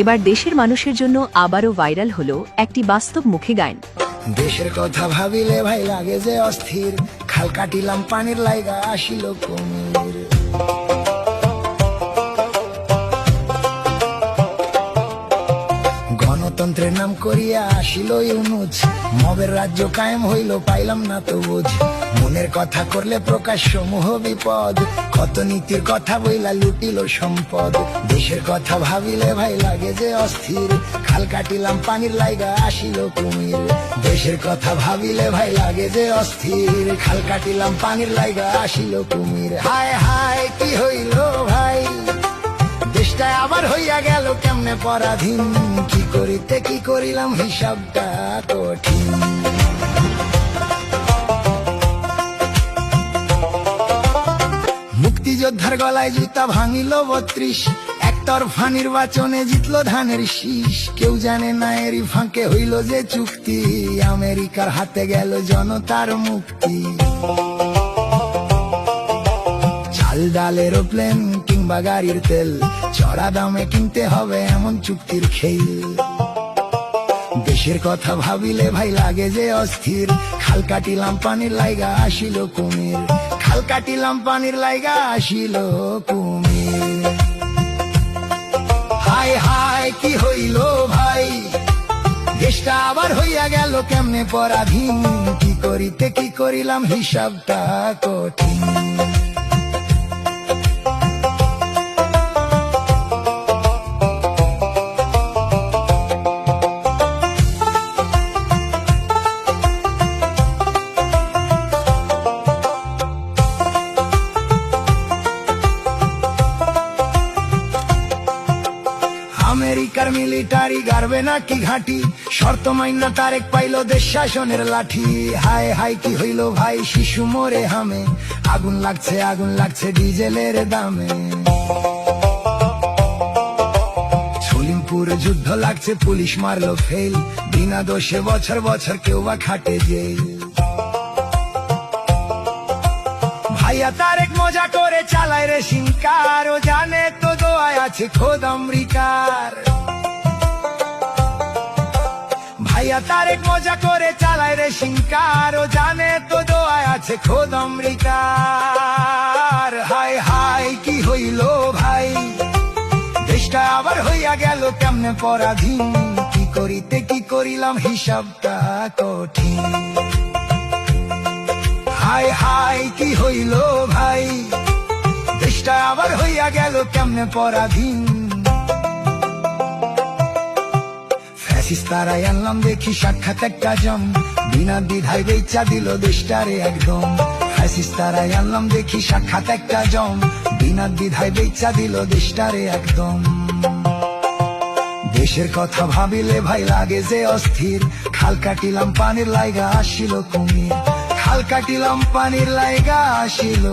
এবার দেশের মানুষের জন্য আবারও ভাইরাল হলো একটি বাস্তব মুখে গান। দেশের কথা ভাবিলে ভাই লাগে যে অস্থির, খাল কাটিলাম পানির লাইগা আসিল কুমির। গণতন্ত্রের নাম করিয়া আসিল ইউনুস, মবের রাজ্য কায়েম হইল পাইলাম না তো বুঝ। মনের কথা করলে প্রকাশ সমূহ বিপদ, কত নীতির কথা বইলা লুটিল সম্পদ। দেশের কথা ভাবিলে ভাই লাগে যে অস্থির, খাল কাটিলাম পানির লাইগা আসিল কুমির। দেশের কথা ভাবিলে ভাই লাগে যে অস্থির, খাল কাটিলাম পানির লাইগা আসিল কুমির। হায় হায় কি হইল ভাই, দেশটা আবার হইয়া গেল কেমনে পরাধীন। কি করিতে কি করিলাম হিসাবটা কঠিন। মুক্তিযোদ্ধার গলায় জুতা ভাঙিল ৩২, একতরফা নির্বাচনে জিতলো ধানের শীষ। কেউ জানে না এরই ফাঁকে হইল যে চুক্তি, আমেরিকার হাতে গেল জনতার মুক্তি। চাল ডাল এরোপ্লেন কিংবা গাড়ির তেল, চড়া দামে কিনতে হবে এমন চুক্তির খেল। দেশের কথা ভাবিলে ভাই লাগে যে অস্থির, খাল কাটিলাম পানির লাইগা আসিল কুমির। খাল কাটিলাম পানির লাইগা আসিল কুমির। হায় হায় কি হইল ভাই, দেশটা আবার হইয়া গেল কেমনে পরাধীন। কি করিতে কি করিলাম হিসাবটা কঠিন। আমেরিকার মিলিটারি গারবে নাকি ঘাঁটি, শর্ত মাইনা তারেক পাইল দেশ শাসনের লাঠি। হায় হায় কি হইল ভাই, শিশু মরে হামে, আগুন লাগছে ডিজেলের দামে। সলিমপুরে যুদ্ধ লাগছে, পুলিশ মারলো ফেল, বিনা দোষে বছর বছর কেউ বা খাটে জেল। ভাইয়া তারেক মজা করে চালায় রে শিনকার, ও জানে তো দোয়ায় আছে খোদ আমেরিকার। ভাইয়া তারেক মজা করে চালায় রে শিনকার, ও জানে তো দোয়ায় আছে খোদ আমেরিকার। হায় হায় কি হইল ভাই, দেশটা আবার হইয়া গেল কেমনে পরাধীন। কি করিতে কি করিলাম হিসাবটা কঠিন। হায় হায় কি হইল ভাই, দেশটা আবার হইয়া গেল কেমনে পরাধীন। ফ্যাসিস্তারাই আনলাম দেখি সাক্ষাৎ একটা জম, বিনা দ্বিধায় বেচা দিল দেশটারে একদম। ফ্যাসিস্তারাই আনলাম দেখি সাক্ষাৎ একটা জম, বিনা দ্বিধায় বেচা দিল দেশটারে একদম। দেশের কথা ভাবিলে ভাই লাগে যে অস্থির, খাল কাটিলাম পানির লাইগা আসিল কুমির। খাল কাটিলাম পানির লাইগা আসিল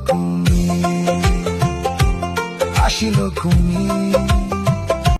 কুমির, আসিল কুমির।